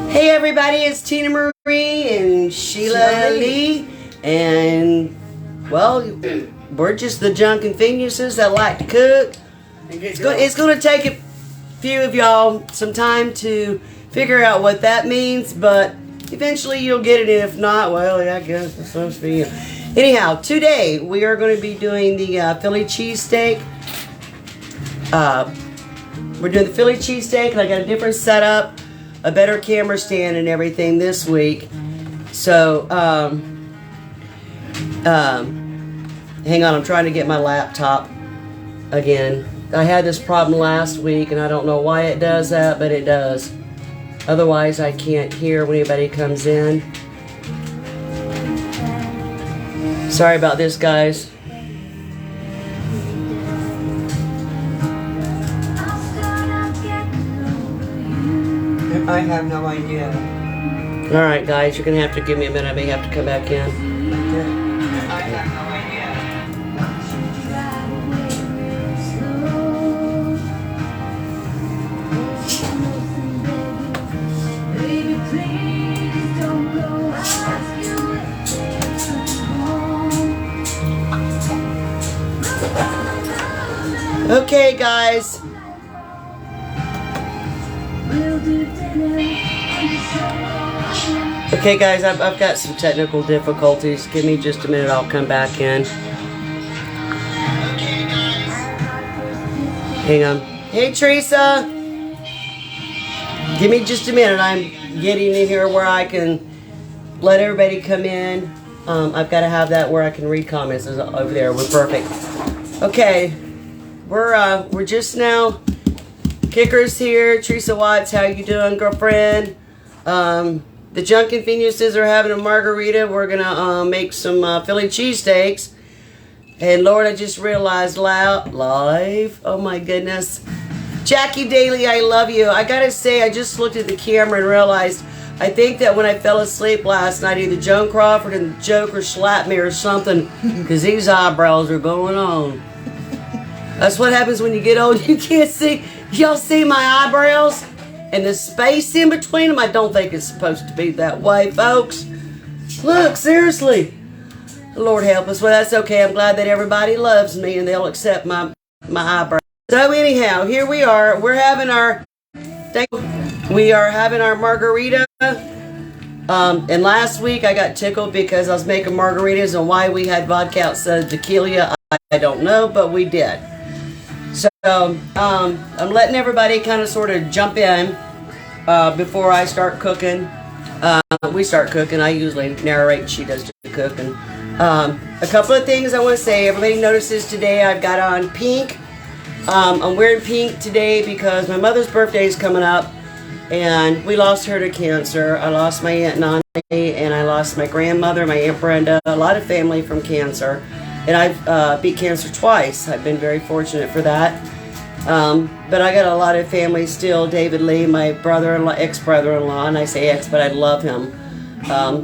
Hey everybody, it's Tinamaries and Sheila Lee, and well, we're just the junk and geniuses that like to cook. It's going to take a few of y'all some time to figure out what that means, but eventually you'll get it. If not, well, I guess it's supposed to be. Anyhow, today we are going to be doing the Philly cheesesteak. We're doing the Philly cheesesteak, and I got a different setup, a better camera stand and everything this week. So, hang on, I'm trying to get my laptop again. I had this problem last week, and I don't know why it does that, but it does. Otherwise, I can't hear when anybody comes in. Sorry about this, guys. I have no idea. Alright, guys, you're going to have to give me a minute. I may have to come back in. I have no idea. Okay, guys. Okay, guys, I've got some technical difficulties. Give me just a minute. I'll come back in. Hang on. Hey, Teresa. Give me just a minute. I'm getting in here where I can let everybody come in. I've got to have that where I can read comments. It's over there. We're perfect. Okay. We're just now. Kicker's here. Teresa Watts, how you doing, girlfriend? The Junk and Geniuses are having a margarita. We're gonna make some Philly cheesesteaks. And Lord, I just realized live. Oh my goodness. Jackie Daly, I love you. I gotta say, I just looked at the camera and realized I think that when I fell asleep last night, either Joan Crawford and the Joker slapped me or something, because these eyebrows are going on. That's what happens when you get old. You can't see. Y'all see my eyebrows? And the space in between them? I don't think it's supposed to be that way, folks. Look, seriously. Lord help us. Well, that's okay. I'm glad that everybody loves me and they'll accept my eyebrows. So anyhow, here we are. We're having our margarita. And last week I got tickled because I was making margaritas, and why we had vodka outside of tequila, I don't know, but we did. So, I'm letting everybody kind of sort of jump in before I start cooking. We start cooking. I usually narrate. She does the cooking. A couple of things I want to say. Everybody notices today I've got on pink. I'm wearing pink today because my mother's birthday is coming up, and we lost her to cancer. I lost my Aunt Nani, and I lost my grandmother, my Aunt Brenda, a lot of family from cancer. And I've beat cancer twice. I've been very fortunate for that. But I got a lot of family still. David Lee, my brother-in-law, ex-brother-in-law, and I say ex, but I love him.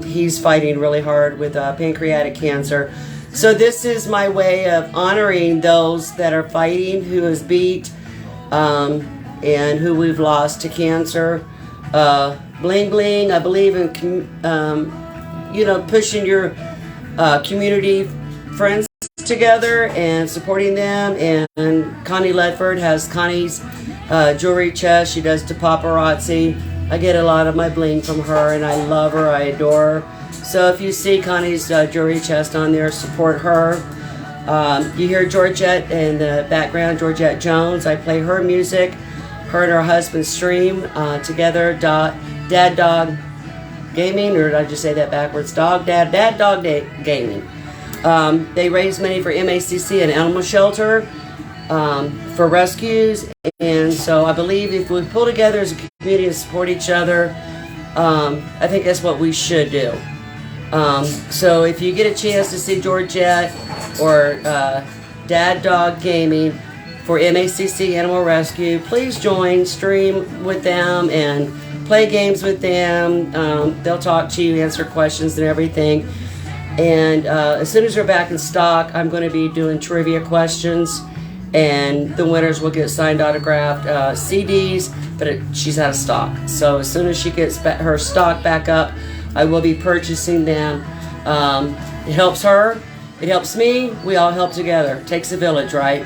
He's fighting really hard with pancreatic cancer. So this is my way of honoring those that are fighting, who has beat, and who we've lost to cancer. Bling bling. I believe in, pushing your community friends together and supporting them. And Connie Ledford has Connie's jewelry chest. She does the paparazzi. I get a lot of my bling from her, and I love her. I adore her. So if you see Connie's jewelry chest on there, support her. You hear Georgette in the background, Georgette Jones. I play her music. Her and her husband stream together. Dad Dog Gaming, or did I just say that backwards? Dad Dog Gaming. They raise money for MACC, an animal shelter, for rescues. And so I believe if we pull together as a community and support each other, I think that's what we should do. So if you get a chance to see Georgette or Dad Dog Gaming for MACC Animal Rescue, please join, stream with them, and play games with them. They'll talk to you, answer questions and everything. And as soon as we're back in stock, I'm going to be doing trivia questions and the winners will get signed autographed CDs, but she's out of stock. So as soon as she gets her stock back up, I will be purchasing them. It helps her, it helps me, we all help together. Takes a village, right?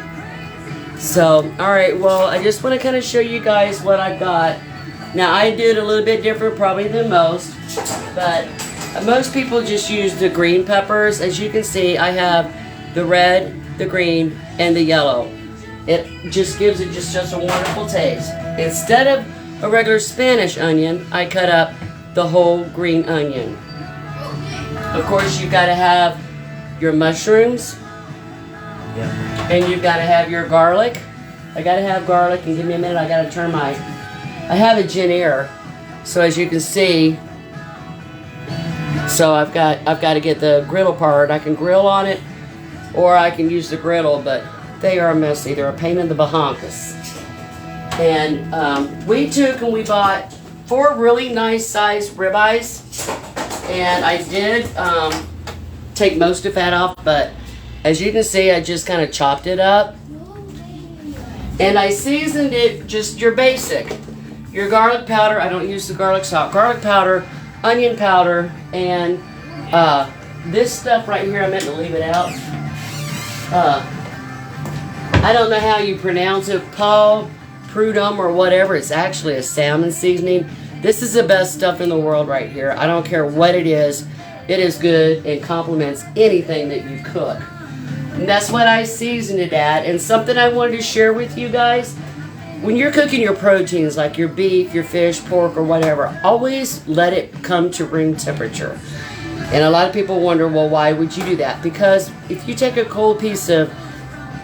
So, alright, well, I just want to kind of show you guys what I've got. Now, I did a little bit different probably than most, but most people just use the green peppers. As you can see, I have the red, the green, and the yellow. It just gives it just a wonderful taste. Instead of a regular Spanish onion, I cut up the whole green onion. Of course, you've got to have your mushrooms, and you've got to have your garlic. I got to have garlic, and give me a minute, I got to turn my, I have a ginger, so as you can see, so I've got to get the griddle part. I can grill on it, or I can use the griddle, but they are messy. They're a pain in the bahankas. And we took and we bought 4 really nice sized ribeyes, and I did take most of that off, but as you can see, I just kind of chopped it up, and I seasoned it just your basic, your garlic powder. I don't use the garlic salt. Garlic powder, onion powder, and this stuff right here, I meant to leave it out. I don't know how you pronounce it, Paul Prudhomme or whatever. It's actually a salmon seasoning. This is the best stuff in the world right here. I don't care what it is. It is good and complements anything that you cook. And that's what I seasoned it at. And something I wanted to share with you guys, when you're cooking your proteins like your beef, your fish, pork, or whatever, always let it come to room temperature. And a lot of people wonder, well, why would you do that? Because if you take a cold piece of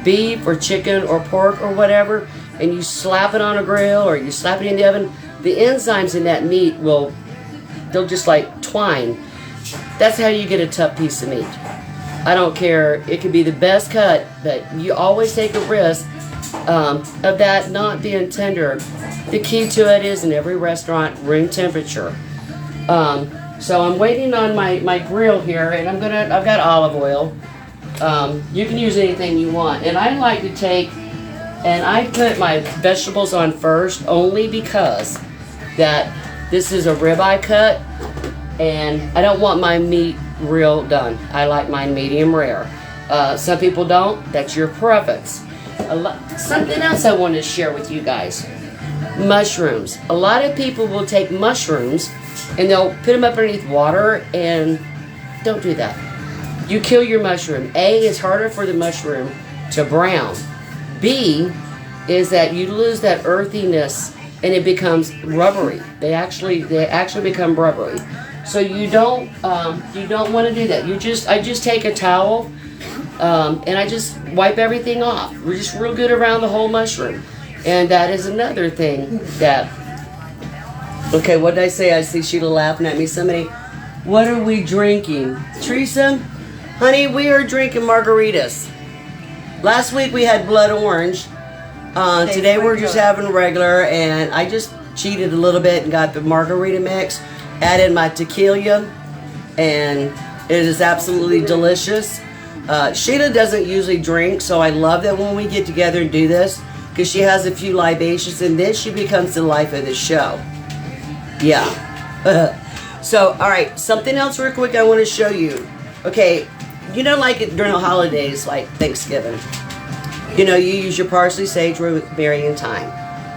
beef or chicken or pork or whatever, and you slap it on a grill or you slap it in the oven, the enzymes in that meat they'll just like twine. That's how you get a tough piece of meat. I don't care, it could be the best cut, but you always take a risk of that not being tender. The key to it is, in every restaurant, room temperature. So I'm waiting on my grill here, and I've got olive oil. You can use anything you want, and I like to take, and I put my vegetables on first only because that this is a ribeye cut, and I don't want my meat real done. I like mine medium rare. Some people don't. That's your preference. Something else I want to share with you guys. Mushrooms. A lot of people will take mushrooms and they'll put them up underneath water, and don't do that. You kill your mushroom. A, it's harder for the mushroom to brown. B, is that you lose that earthiness and it becomes rubbery. They actually become rubbery. So you don't want to do that. I just take a towel and I just wipe everything off. We're just real good around the whole mushroom. And that is another thing that, okay, what did I say? I see Sheila laughing at me. Somebody, what are we drinking? Teresa, honey, we are drinking margaritas. Last week we had blood orange. Today we're just having regular, and I just cheated a little bit and got the margarita mix, added my tequila, and it is absolutely delicious. Sheila doesn't usually drink, so I love that when we get together and do this, because she has a few libations, and then she becomes the life of the show. Yeah. So, alright, something else real quick I want to show you. Okay, you know, like during the holidays, like Thanksgiving, you know, you use your parsley, sage, rosemary, and thyme.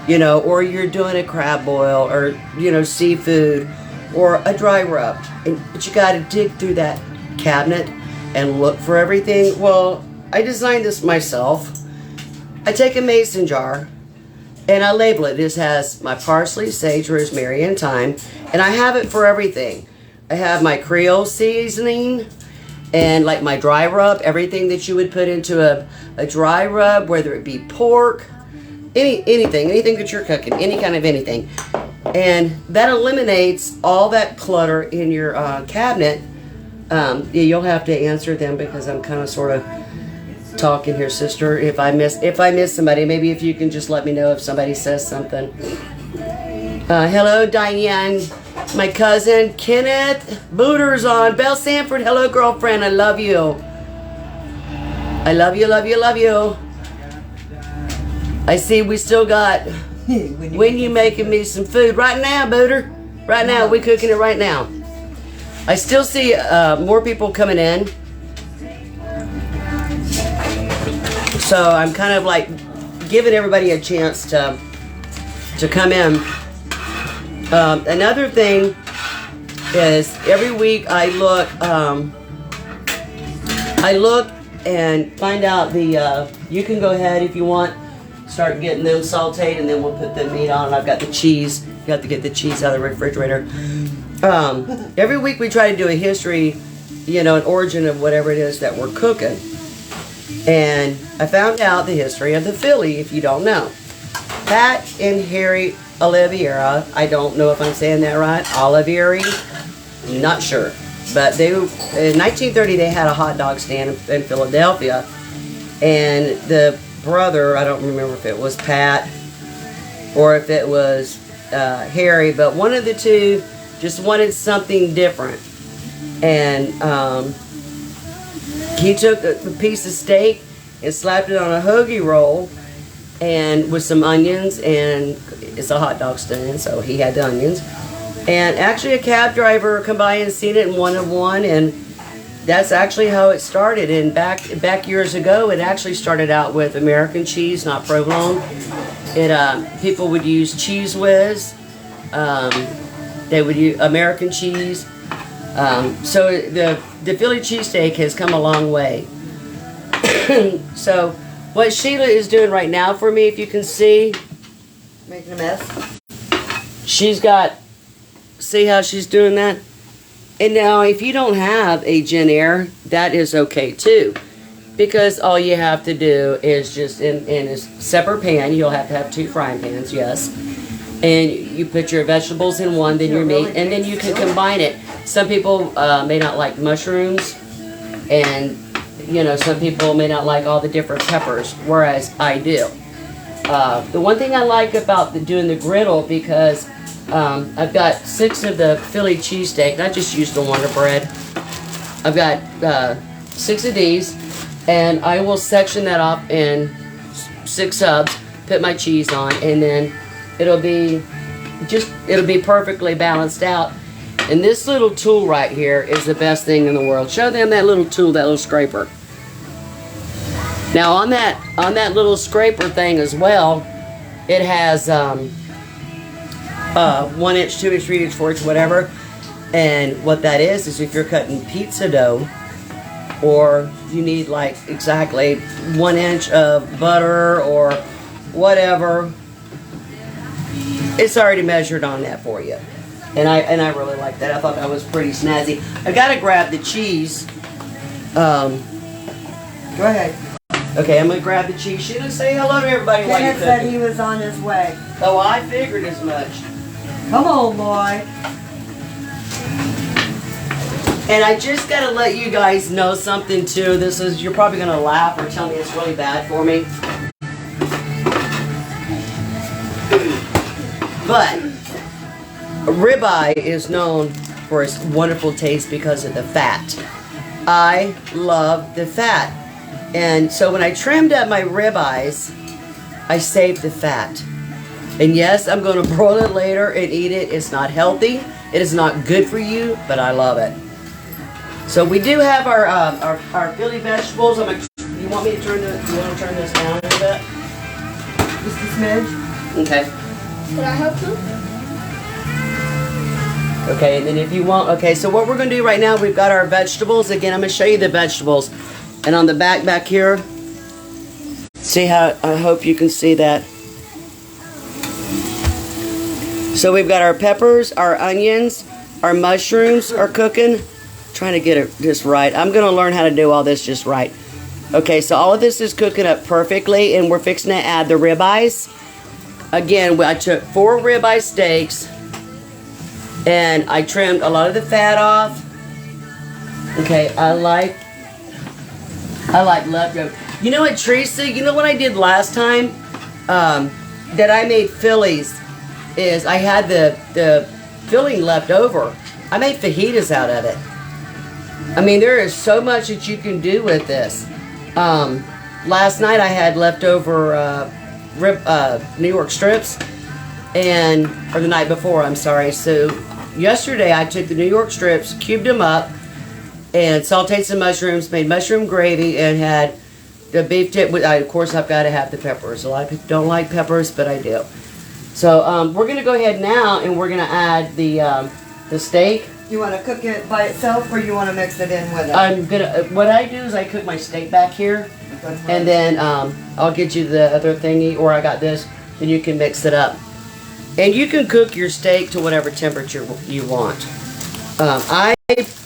You know, or you're doing a crab boil, or, you know, seafood, or a dry rub. But you got to dig through that cabinet and look for everything. Well, I designed this myself. I take a mason jar and I label it. This has my parsley, sage, rosemary, and thyme, and I have it for everything. I have my Creole seasoning and like my dry rub, everything that you would put into a dry rub, whether it be pork, anything that you're cooking, any kind of anything. And that eliminates all that clutter in your cabinet. Yeah, you'll have to answer them because I'm kind of sort of talking here, sister. If I miss somebody, maybe if you can just let me know if somebody says something. Hello, Diane. My cousin Kenneth Booter's on. Belle Sanford, hello, girlfriend. I love you. I love you, love you, love you. I see we still got, when you making me some food? Right now, Booter. Right now, we cooking it right now. I still see more people coming in. So I'm kind of like giving everybody a chance to come in. Another thing is every week I look and find out the, you can go ahead if you want, start getting them sauteed, and then we'll put the meat on. I've got the cheese. You have to get the cheese out of the refrigerator. Every week we try to do a history, you know, an origin of whatever it is that we're cooking. And I found out the history of the Philly, if you don't know. Pat and Harry Oliviera, I don't know if I'm saying that right, Olivieri, not sure. But they, in 1930, they had a hot dog stand in Philadelphia. And the brother, I don't remember if it was Pat or if it was Harry, but one of the two just wanted something different. And he took a piece of steak and slapped it on a hoagie roll and with some onions, and it's a hot dog stand, so he had the onions. And actually a cab driver come by and seen it and wanted one, and that's actually how it started. And back years ago, it actually started out with American cheese, not provolone. People would use Cheese Whiz. They would use American cheese. So the Philly cheesesteak has come a long way. So what Sheila is doing right now for me, if you can see, making a mess. She's got, see how she's doing that? And now if you don't have a Jenn-Air, that is okay too. Because all you have to do is just in a separate pan, you'll have to have 2 frying pans, yes. And you put your vegetables in one, then your meat, and then you can combine it. Some people may not like mushrooms, and you know, some people may not like all the different peppers, whereas I do. The one thing I like about doing the griddle, because I've got 6 of the Philly cheesesteak. I just used the Wonder Bread. I've got 6 of these, and I will section that up in 6 subs, put my cheese on, and then it'll be perfectly balanced out. And this little tool right here is the best thing in the world. Show them that little tool, that little scraper. Now on that little scraper thing as well, it has 1 inch, 2 inch, 3 inch, 4 inch, whatever. And what that is if you're cutting pizza dough, or you need like exactly 1 inch of butter or whatever, it's already measured on that for you. And I really like that. I thought that was pretty snazzy. I gotta grab the cheese. Go ahead. Okay, I'm gonna grab the cheese. She didn't say hello to everybody while you're Kenneth cooking. said he was on his way. Oh, I figured as much. Come on, boy. And I just gotta let you guys know something too. This is, you're probably gonna laugh or tell me it's really bad for me. But ribeye is known for its wonderful taste because of the fat. I love the fat. And so when I trimmed up my ribeyes, I saved the fat. And yes, I'm going to broil it later and eat it. It's not healthy. It is not good for you, but I love it. So we do have our Philly vegetables. You want me to turn this down a little bit? Just a smidge. Okay. Could I help you? Okay, and then if you want, okay, so what we're going to do right now, we've got our vegetables. Again, I'm going to show you the vegetables. And on the back here, see how, I hope you can see that. So we've got our peppers, our onions, our mushrooms are cooking. Trying to get it just right. I'm going to learn how to do all this just right. Okay, so all of this is cooking up perfectly, and we're fixing to add the ribeyes. Again, I took 4 ribeye steaks, and I trimmed a lot of the fat off. Okay, I like leftover. You know what, Teresa? You know what I did last time? That I made Phillies is I had the filling left over. I made fajitas out of it. I mean, there is so much that you can do with this. Last night I had leftover New York strips, or the night before, I'm sorry. So yesterday I took the New York strips, cubed them up, and sauteed some mushrooms, made mushroom gravy, and had the beef tip. Of course, I've got to have the peppers. A lot of people don't like peppers, but I do. So we're gonna go ahead now, and we're gonna add the steak. You want to cook it by itself, or you want to mix it in with it? What I do is I cook my steak back here, and then I'll get you the other thingy, or I got this, and you can mix it up. And you can cook your steak to whatever temperature you want. I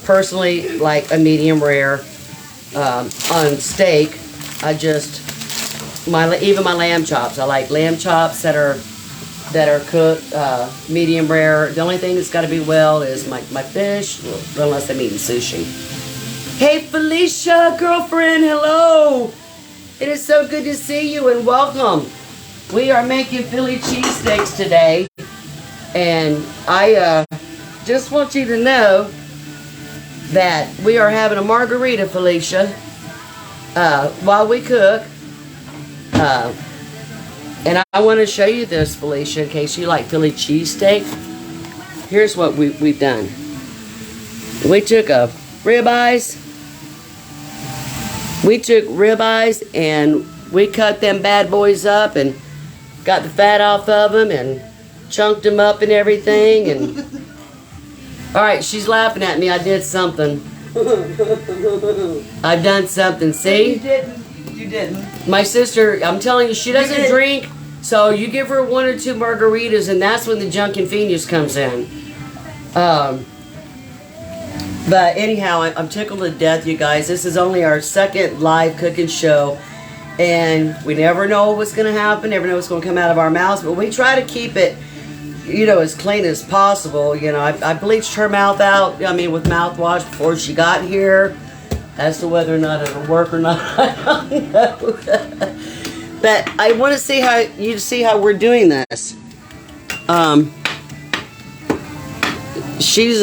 personally like a medium rare on steak. Even my lamb chops. I like lamb chops that are cooked medium rare. The only thing that's got to be well is my fish, unless I'm eating sushi. Hey Felicia, girlfriend, hello. It is so good to see you and welcome. We are making Philly cheesesteaks today, and I just want you to know that we are having a margarita, Felicia, while we cook. And I want to show you this, Felicia, in case you like Philly cheesesteak. Here's what we've done. We took ribeyes. We took ribeyes and we cut them bad boys up and got the fat off of them and chunked them up and everything. And all right, she's laughing at me. I did something. I've done something. See? You didn't. You didn't. My sister, I'm telling you, she doesn't drink, so you give her 1 or 2 margaritas, and that's when the junk and Phoenix comes in. But anyhow, I'm tickled to death, you guys. This is only our second live cooking show, and we never know what's going to happen, never know what's going to come out of our mouths, but we try to keep it, you know, as clean as possible. You know, I bleached her mouth out, with mouthwash before she got here. As to whether or not it'll work or not, I don't know. But I want to see how we're doing this. She's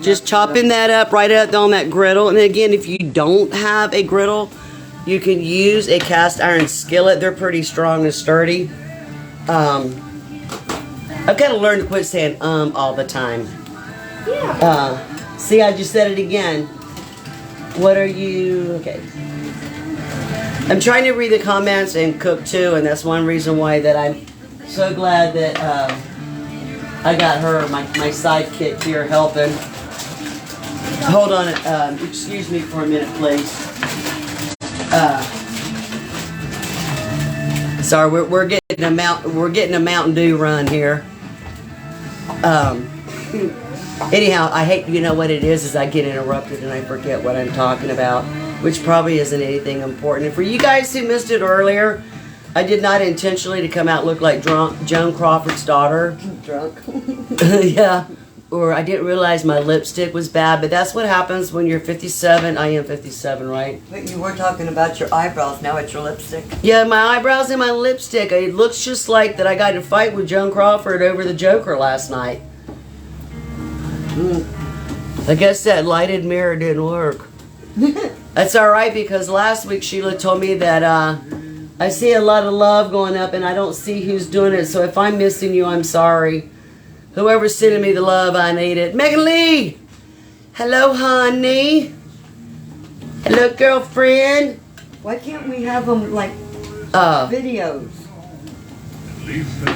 just chopping that up right out on that griddle. And again, if you don't have a griddle, you can use a cast iron skillet. They're pretty strong and sturdy. I've got to learn to quit saying all the time. Yeah. See, I just said it again. What are you... Okay. I'm trying to read the comments and cook too, and that's one reason why that I'm so glad that I got her, my sidekick here, helping. Hold on, excuse me for a minute, please. Sorry, we're getting a Mountain Dew run here. Anyhow, I hate, you know what it is I get interrupted and I forget what I'm talking about, which probably isn't anything important. And for you guys who missed it earlier, I did not intentionally to come out look like Joan Crawford's daughter. Drunk. Yeah. Or I didn't realize my lipstick was bad, but that's what happens when you're 57. I am 57, right? But you were talking about your eyebrows, now it's your lipstick. Yeah, my eyebrows and my lipstick. It looks just like that I got in a fight with Joan Crawford over the Joker last night. I guess that lighted mirror didn't work. That's alright, because last week Sheila told me that I see a lot of love going up and I don't see who's doing it. So if I'm missing you, I'm sorry. Whoever's sending me the love, I need it. Megan Lee! Hello, honey. Hello, girlfriend. Why can't we have them like videos?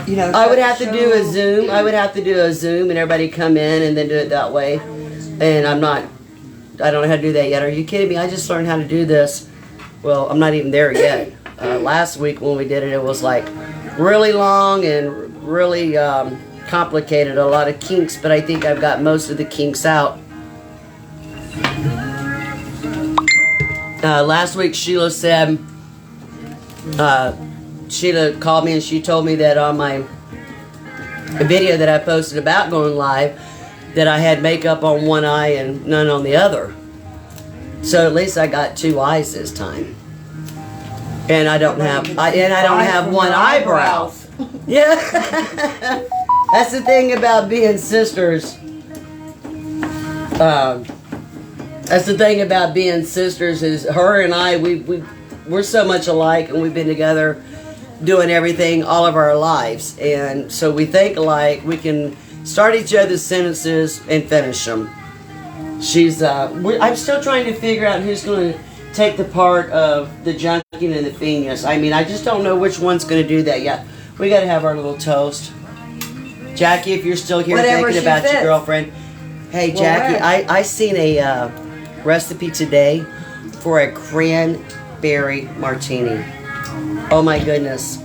You know, I would have to do a Zoom. I would have to do a Zoom and everybody come in and then do it that way. And I don't know how to do that yet. Are you kidding me? I just learned how to do this. Well, I'm not even there yet. Last week when we did it, it was like really long and really complicated. A lot of kinks, but I think I've got most of the kinks out. Last week Sheila said, Sheila called me and she told me that on my video that I posted about going live, that I had makeup on one eye and none on the other. So at least I got 2 eyes this time. And I don't have one eyebrow. Yeah. That's the thing about being sisters. That's the thing about being sisters is her and I, we're so much alike, and we've been together doing everything all of our lives. And so we think alike. We can start each other's sentences and finish them. I'm still trying to figure out who's going to take the part of the junkin and the Phineas. I mean, I just don't know which one's going to do that yet. We got to have our little toast. Jackie, if you're still here thinking about your girlfriend. Hey, Jackie, I seen a recipe today for a cranberry martini. Oh my goodness.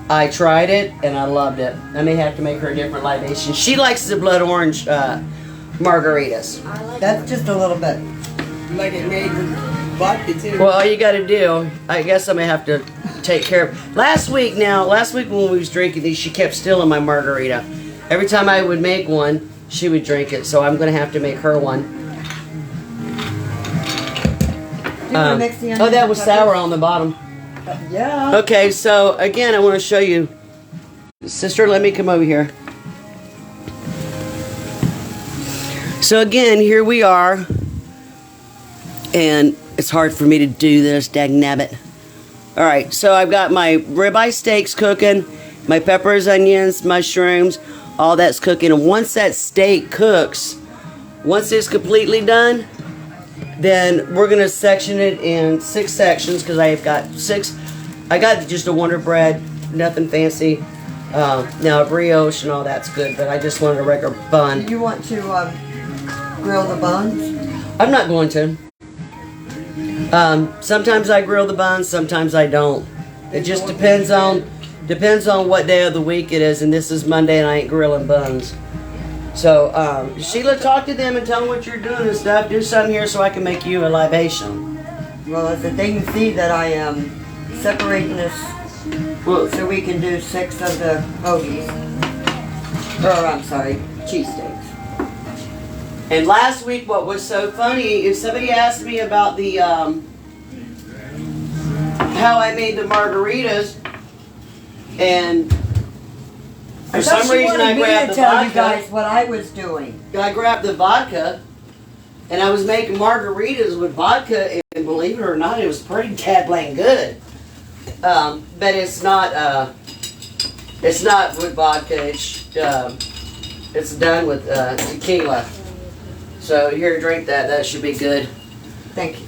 I tried it and I loved it. I may have to make her a different libation. She likes the blood orange margaritas. That's just a little bit. Like it made with vodka too. Well, all you got to do, I guess I'm going to have to take care of. Last week when we was drinking these, she kept stealing my margarita. Every time I would make one, she would drink it. So I'm going to have to make her one. That was sour on the bottom. Yeah. Okay, so again, I want to show you. Sister, let me come over here. So again, here we are. And it's hard for me to do this, dagnabbit. Alright, so I've got my ribeye steaks cooking, my peppers, onions, mushrooms, all that's cooking. And once that steak cooks, once it's completely done, then we're going to section it in 6 sections because I've got 6. I got just a Wonder Bread, nothing fancy. Now, a brioche and all that's good, but I just wanted a regular bun. Do you want to grill the buns? I'm not going to. Sometimes I grill the buns, sometimes I don't. It just depends on what day of the week it is, and this is Monday and I ain't grilling buns. So, Sheila, talk to them and tell them what you're doing and stuff. Do something here so I can make you a libation. Well, if they can see that I am separating this so we can do 6 of the hoagies. Or, I'm sorry, cheesesteaks. And last week, what was so funny is somebody asked me about the, how I made the margaritas, and for some reason I grabbed the tell you vodka. guys what I was doing. I grabbed the vodka, and I was making margaritas with vodka, and believe it or not, it was pretty dad-blang good. But it's not with vodka. It's done with tequila. So here, drink that. That should be good. Thank you.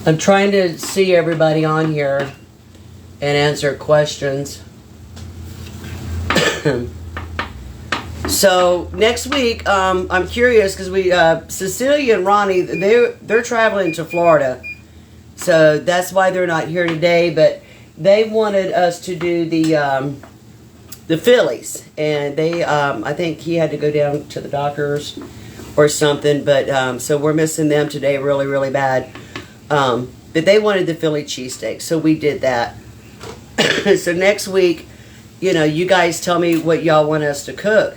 I'm trying to see everybody on here and answer questions. So next week, I'm curious because Cecilia and Ronnie, they're traveling to Florida, so that's why they're not here today. But they wanted us to do the Phillies, and I think he had to go down to the doctors or something. But so we're missing them today, really, really bad. But they wanted the Philly cheesesteak, so we did that. So next week, you guys tell me what y'all want us to cook.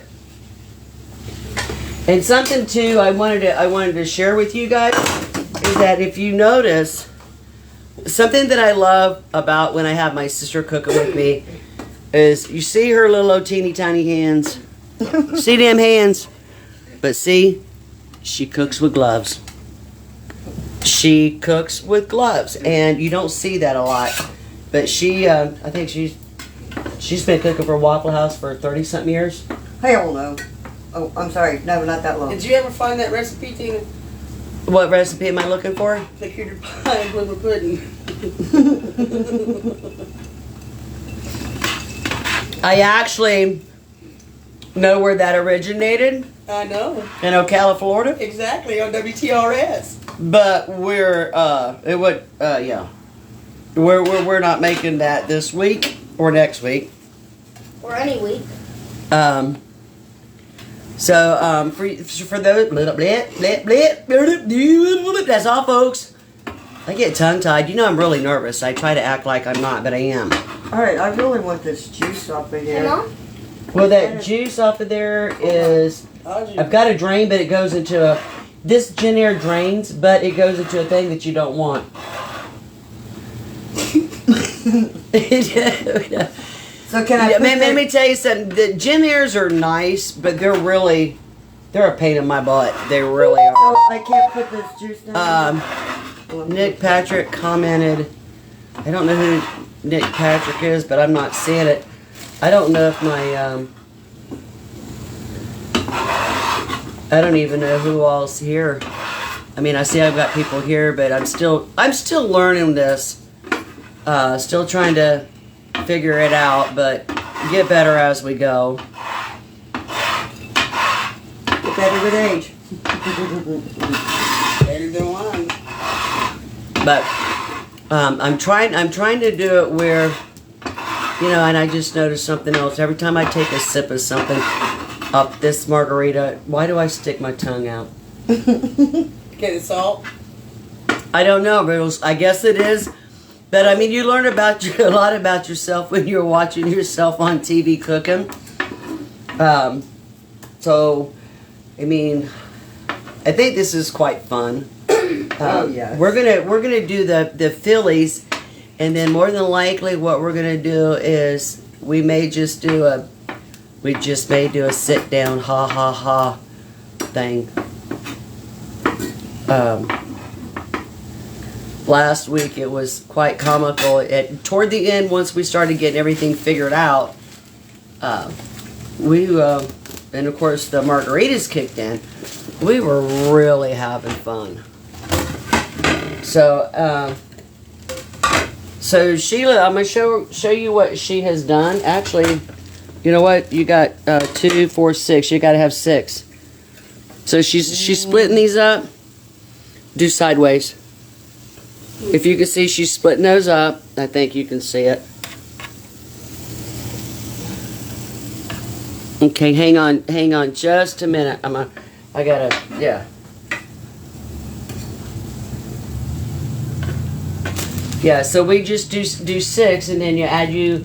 And something too I wanted to share with you guys is that if you notice, something that I love about when I have my sister cooking with me is you see her little old teeny tiny hands. See them hands? But see, she cooks with gloves. She cooks with gloves, and you don't see that a lot. But I think she's been cooking for Waffle House for 30-something years. Hell no. Oh, I'm sorry. No, not that long. Did you ever find that recipe, Tina? What recipe am I looking for? The cuter pie and liver pudding. I actually know where that originated. I know. In Ocala, Florida. Exactly, on WTRS. But we're not making that this week or next week. Or any week. So for those, that's all, folks. I get tongue-tied. I'm really nervous. I try to act like I'm not, but I am. All right, I really want this juice off of here. Mom? Well, that juice off of there is, I've got a drain, but it goes into this Gin Air drains, but it goes into a thing that you don't want. So can I? Let me tell you something. The Gin Airs are nice, but they're a pain in my butt. They really are. Oh, I can't put this juice down. Nick Patrick commented, I don't know who Nick Patrick is, but I'm not seeing it. I don't know if my, I don't even know who all's here. I mean, I see I've got people here, but I'm still learning this. Still trying to figure it out, but get better as we go. Get better with age. Better than wine. But I'm trying to do it where, you know, and I just noticed something else. Every time I take a sip of something up this margarita, why do I stick my tongue out? Get the salt. I don't know, but I guess it is. But I mean, you learn a lot about yourself when you're watching yourself on TV cooking. So, I mean, I think this is quite fun. Yes. We're gonna do the Phillies, and then more than likely, what we're gonna do is we may just do a sit down ha ha ha thing. Last week it was quite comical. Toward the end, once we started getting everything figured out, and of course the margaritas kicked in. We were really having fun. So, so Sheila, I'm gonna show you what she has done. Actually, you know what? You got 2, 4, 6. You got to have 6. So she's splitting these up. Do sideways. If you can see, she's splitting those up. I think you can see it. Okay, hang on just a minute. I gotta, yeah. Yeah, so we just do 6, and then you add your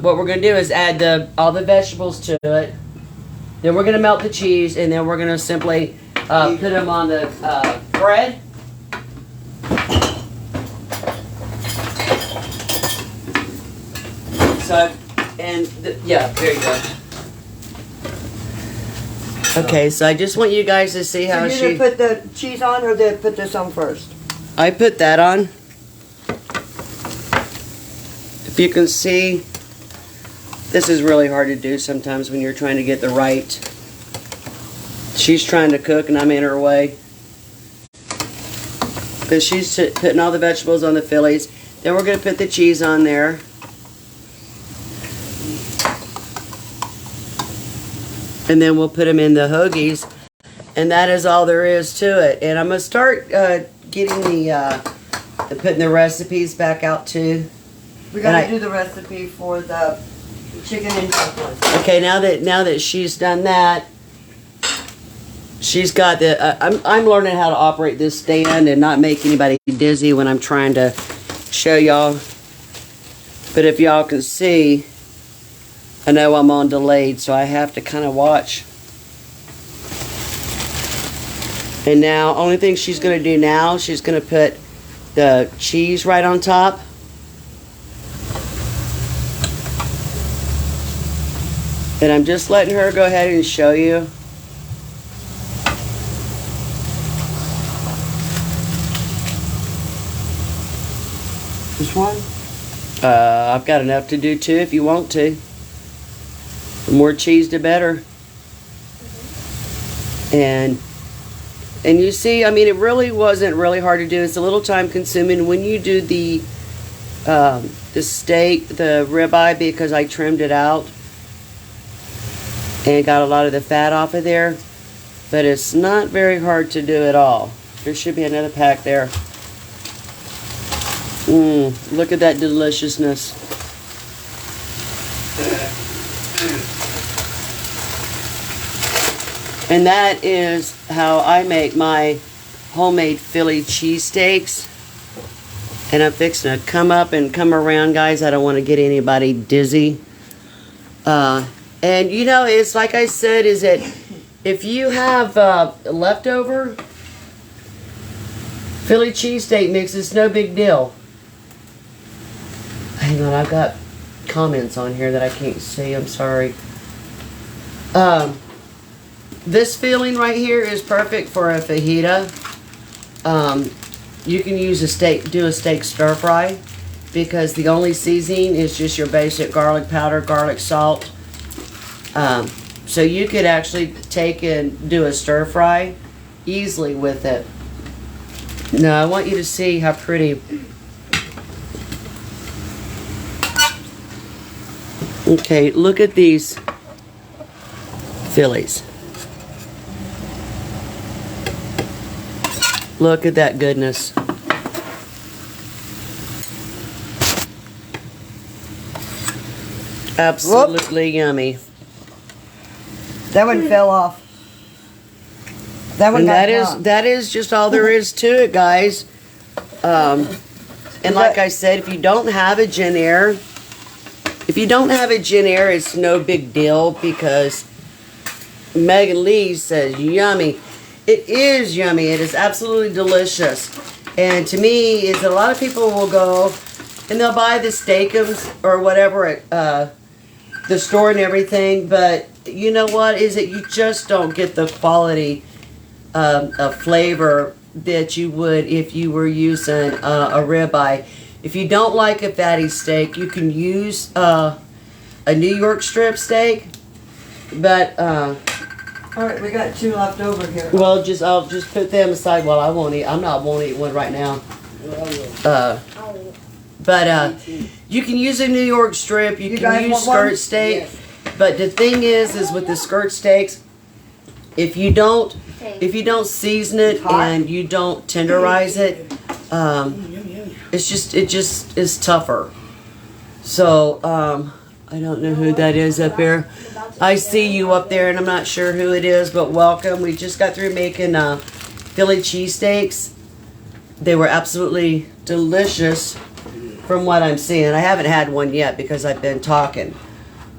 what we're gonna do is add all the vegetables to it. Then we're gonna melt the cheese, and then we're gonna simply put them on the bread. So, yeah, there you go. Okay, so I just want you guys to see how So you're gonna put the cheese on, or they put this on first? I put that on. If you can see, this is really hard to do sometimes when you're trying to get the right. She's trying to cook and I'm in her way. But she's putting all the vegetables on the Phillies. Then we're going to put the cheese on there. And then we'll put them in the hoagies. And that is all there is to it. And I'm going to start getting putting the recipes back out too. We gotta do the recipe for the chicken and dumplings. Okay, now that she's done that, she's got the. I'm learning how to operate this stand and not make anybody dizzy when I'm trying to show y'all. But if y'all can see, I know I'm on delayed, so I have to kind of watch. And now, only thing she's gonna do now, she's gonna put the cheese right on top. And I'm just letting her go ahead and show you. This one? I've got enough to do too if you want to. The more cheese, the better. And you see, I mean, it really wasn't really hard to do. It's a little time consuming when you do the steak, the ribeye, because I trimmed it out and got a lot of the fat off of there. But it's not very hard to do at all. There should be another pack there. Look at that deliciousness. And that is how I make my homemade Philly cheesesteaks. And I'm fixing to come up and come around, guys. I don't want to get anybody dizzy. And you know, it's like I said, is that if you have leftover Philly cheesesteak mix, it's no big deal. Hang on, I've got comments on here that I can't see. I'm sorry. This filling right here is perfect for a fajita. You can use do a steak stir fry. because the only seasoning is just your basic garlic powder, garlic salt. So you could actually take and do a stir fry easily with it. Now I want you to see how pretty. Okay, look at these Phillies. Look at that goodness. Absolutely yummy. That one fell off. That one And got hung. that is just all there is to it, guys. And like I said, if you don't have a Gen Air, it's no big deal because Megan Lee says yummy. It is yummy. It is absolutely delicious. And to me, is a lot of people will go and they'll buy the steakums or whatever at the store and everything. But you know what? Is it you just don't get the quality of flavor that you would if you were using a ribeye. If you don't like a fatty steak, you can use a New York strip steak. But All right, we got 2 left over here. well, I'll just put them aside while I won't eat. Won't eat one right now. But you can use a New York strip. You can guys use want skirt one? steak. Yes. But the thing is with the skirt steaks, if you don't season it and you don't tenderize it, it just is tougher. So I don't know who that is up there. I see you up there, and I'm not sure who it is, but welcome. We just got through making Philly cheesesteaks. They were absolutely delicious from what I'm seeing. I haven't had one yet because I've been talking.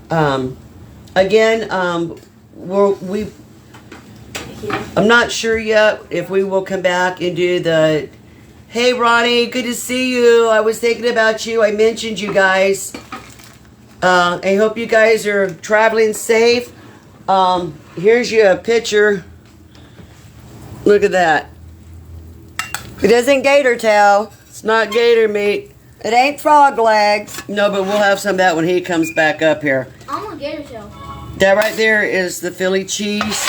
Again, I'm not sure yet if we will come back and do the, hey Ronnie, good to see you. I was thinking about you. I mentioned you guys. I hope you guys are traveling safe. Here's you a picture. Look at that. It isn't gator tail. It's not gator meat. It ain't frog legs. No, but we'll have some of that when he comes back up here. I want gator tail. That right there is the Philly cheese.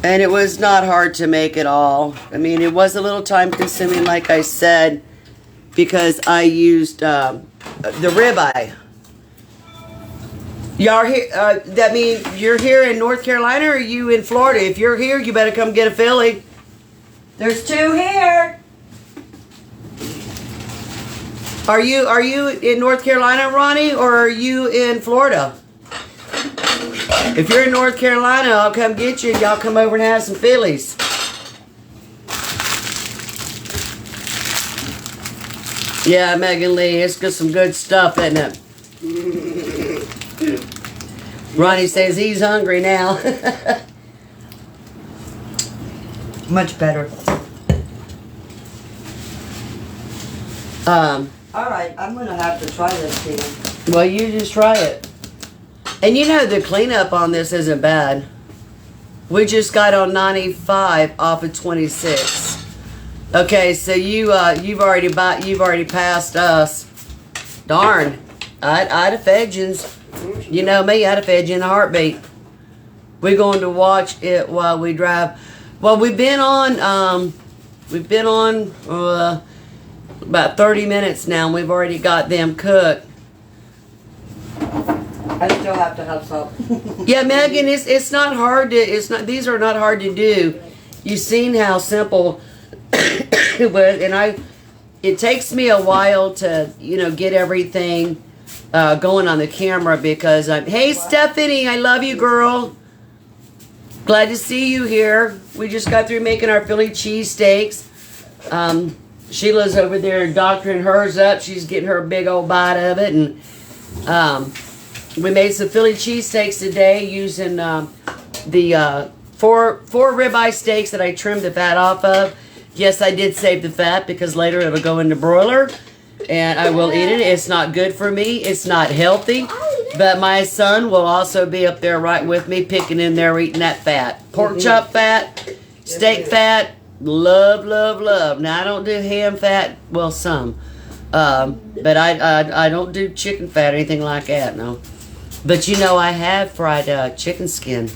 And it was not hard to make at all. I mean, it was a little time consuming, like I said, because I used the ribeye. Y'all here? That mean you're here in North Carolina, or are you in Florida? If you're here, you better come get a Philly. There's 2 here. Are you in North Carolina, Ronnie, or are you in Florida? If you're in North Carolina, I'll come get you. Y'all come over and have some Phillies. Yeah, Megan Lee, it's got some good stuff, isn't it? Ronnie says he's hungry now. Much better. All right, I'm gonna have to try this thing. Well, you just try it. And you know the cleanup on this isn't bad. We just got on 95 off of 26. Okay, so you've already passed us. Darn, I'd have fed you. You know me, I'd have fed you in a heartbeat. We're going to watch it while we drive. Well, we've been on about 30 minutes now, and we've already got them cooked. I still have to have salt. Yeah, Megan, it's not hard to, these are not hard to do. You've seen how simple it was, and it takes me a while to, get everything going on the camera because hey Stephanie, I love you, girl. Glad to see you here. We just got through making our Philly cheesesteaks. Sheila's over there doctoring hers up. She's getting her a big old bite of it, and we made some Philly cheesesteaks today using the four ribeye steaks that I trimmed the fat off of. Yes, I did save the fat because later it'll go in the broiler and I will eat it. It's not good for me. It's not healthy. But my son will also be up there right with me, picking in there, eating that fat. Pork chop fat, steak fat, love, love, love. Now, I don't do ham fat. Well, some. But I don't do chicken fat or anything like that, no. But you know, I have fried chicken skin.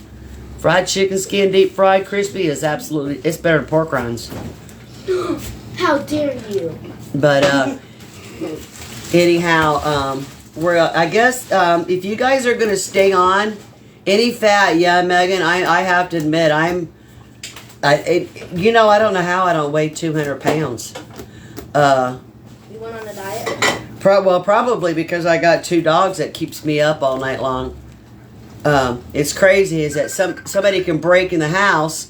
Fried chicken skin, deep fried, crispy is absolutely, it's better than pork rinds. How dare you? But anyhow, I guess if you guys are gonna stay on any fat, yeah, Megan, I have to admit you know, I don't know how I don't weigh 200 pounds. You went on a diet? Probably because I got 2 dogs that keeps me up all night long. It's crazy is that somebody can break in the house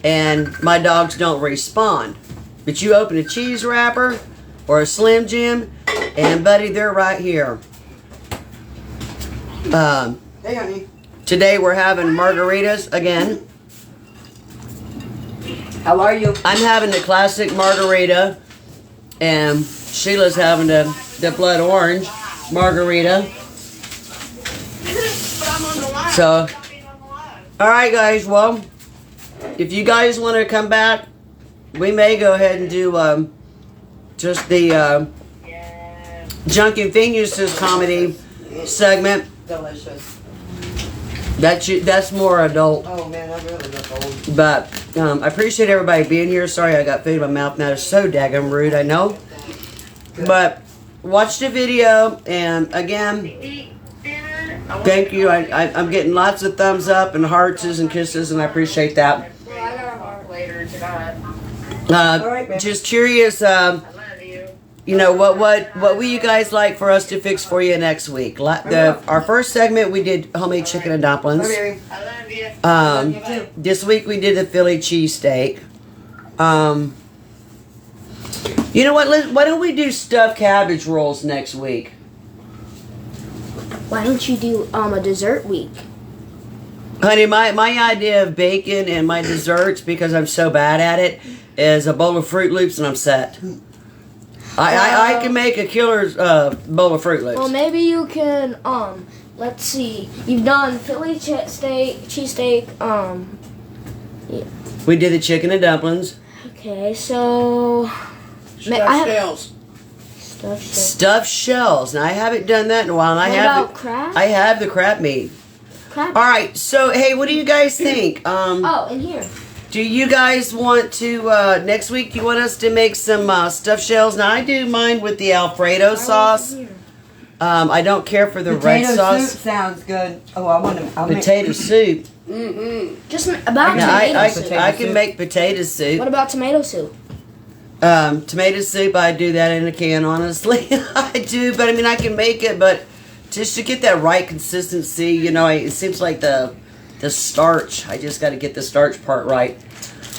and my dogs don't respond. But you open a cheese wrapper or a Slim Jim and buddy, they're right here. Hey, honey. Today we're having margaritas again. How are you? I'm having the classic margarita and Sheila's having the blood orange margarita. So, alright guys, well, if you guys want to come back, we may go ahead and do just the Junk and Finuses comedy segment. Delicious. That's more adult. Oh man, I really look old. But I appreciate everybody being here. Sorry I got food in my mouth now. It's so daggum rude, I know. But watch the video, and again, thank you. I'm getting lots of thumbs up and hearts and kisses, and I appreciate that. Well, I got a heart later tonight. Just curious, you know, what will you guys like for us to fix for you next week? Our first segment we did homemade chicken and dumplings. This week we did the Philly cheesesteak. You know what? Why don't we do stuffed cabbage rolls next week? Why don't you do a dessert week? Honey, my idea of bacon and my desserts, because I'm so bad at it, is a bowl of Fruit Loops and I'm set. I can make a killer's bowl of Fruit Loops. Well, maybe you can, let's see. You've done Philly cheesesteak, yeah. We did the chicken and dumplings. Okay, so... Stuffed shells. Stuffed shells. Stuffed shells. Now, I haven't done that in a while. And What about crab? I have the crab meat. Crab? All right, so, hey, what do you guys think? Oh, in here. Do you guys want to, next week, you want us to make some stuffed shells? Now, I do mine with the Alfredo sauce. I don't care for the red Potato sauce. soup sounds good. Oh, I want to. Potato soup. Just about Now, tomato I soup. can make potato soup. What about tomato soup? Tomato soup, I do that in a can, honestly. I do, but I mean, I can make it, but just to get that right consistency, you know, it seems like the starch. I just got to get the starch part right.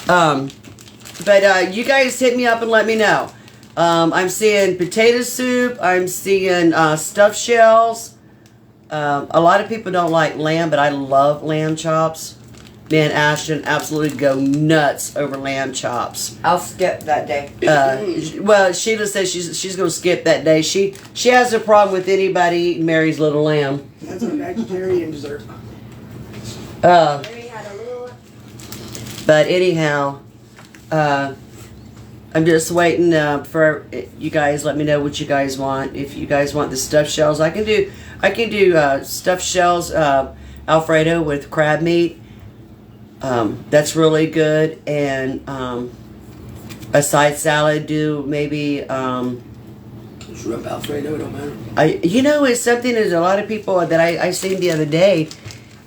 But you guys hit me up and let me know. I'm seeing potato soup. I'm seeing stuffed shells. A lot of people don't like lamb, but I love lamb chops. Me and Ashton absolutely go nuts over lamb chops. I'll skip that day. Well, Sheila says she's going to skip that day. She has a problem with anybody eating Mary's Little Lamb. That's a vegetarian dessert. But anyhow, I'm just waiting for you guys. Let me know what you guys want. If you guys want the stuffed shells, I can do stuffed shells Alfredo with crab meat. That's really good, and a side salad. Do maybe Shrimp Alfredo, don't matter. it's something that a lot of people that I seen the other day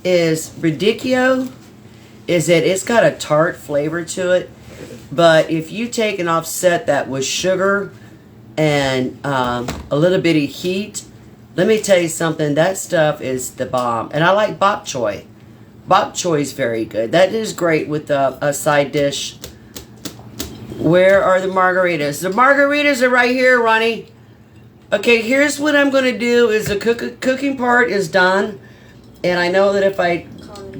is radicchio. Is that it's got a tart flavor to it, but if you take and offset that with sugar and a little bit of heat, let me tell you something. That stuff is the bomb, and I like bok choy. Bok choy is very good. That is great with a side dish. Where are the margaritas? The margaritas are right here, Ronnie. Okay, here's what I'm going to do is the cooking part is done. And I know that if I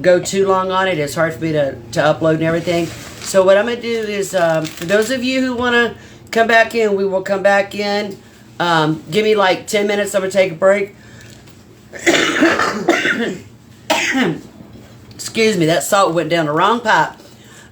go too long on it, it's hard for me to upload and everything. So what I'm going to do is, for those of you who want to come back in, we will come back in. Give me like 10 minutes. I'm going to take a break. Excuse me, that salt went down the wrong pipe.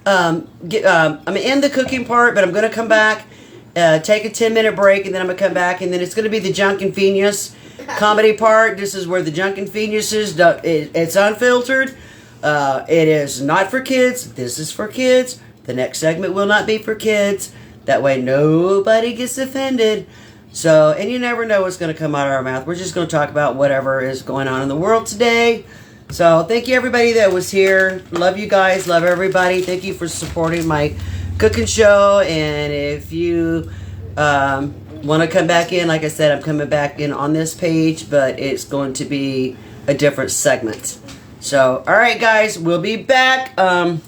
I'm in the cooking part, but I'm going to come back take a 10-minute break, and then I'm going to come back, and then it's going to be the Junk and Phineas comedy part. This is where the Junk and Phineas is. It's unfiltered. It is not for kids. This is for kids. The next segment will not be for kids. That way nobody gets offended. So, and you never know what's going to come out of our mouth. We're just going to talk about whatever is going on in the world today. So, thank you everybody that was here. Love you guys. Love everybody. Thank you for supporting my cooking show. And if you want to come back in, like I said, I'm coming back in on this page, but it's going to be a different segment. So, all right, guys, we'll be back. As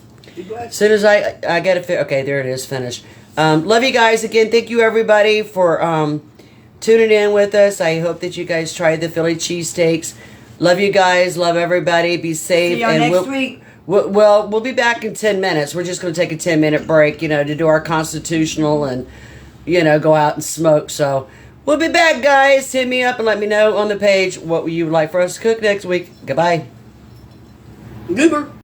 soon as I get it, okay, there it is, finished. Love you guys again. Thank you everybody for tuning in with us. I hope that you guys tried the Philly cheesesteaks. Love you guys. Love everybody. Be safe. See y'all next week. We'll be back in 10 minutes. We're just going to take a 10-minute break, to do our constitutional and, go out and smoke. So we'll be back, guys. Hit me up and let me know on the page what you would like for us to cook next week. Goodbye. Goober.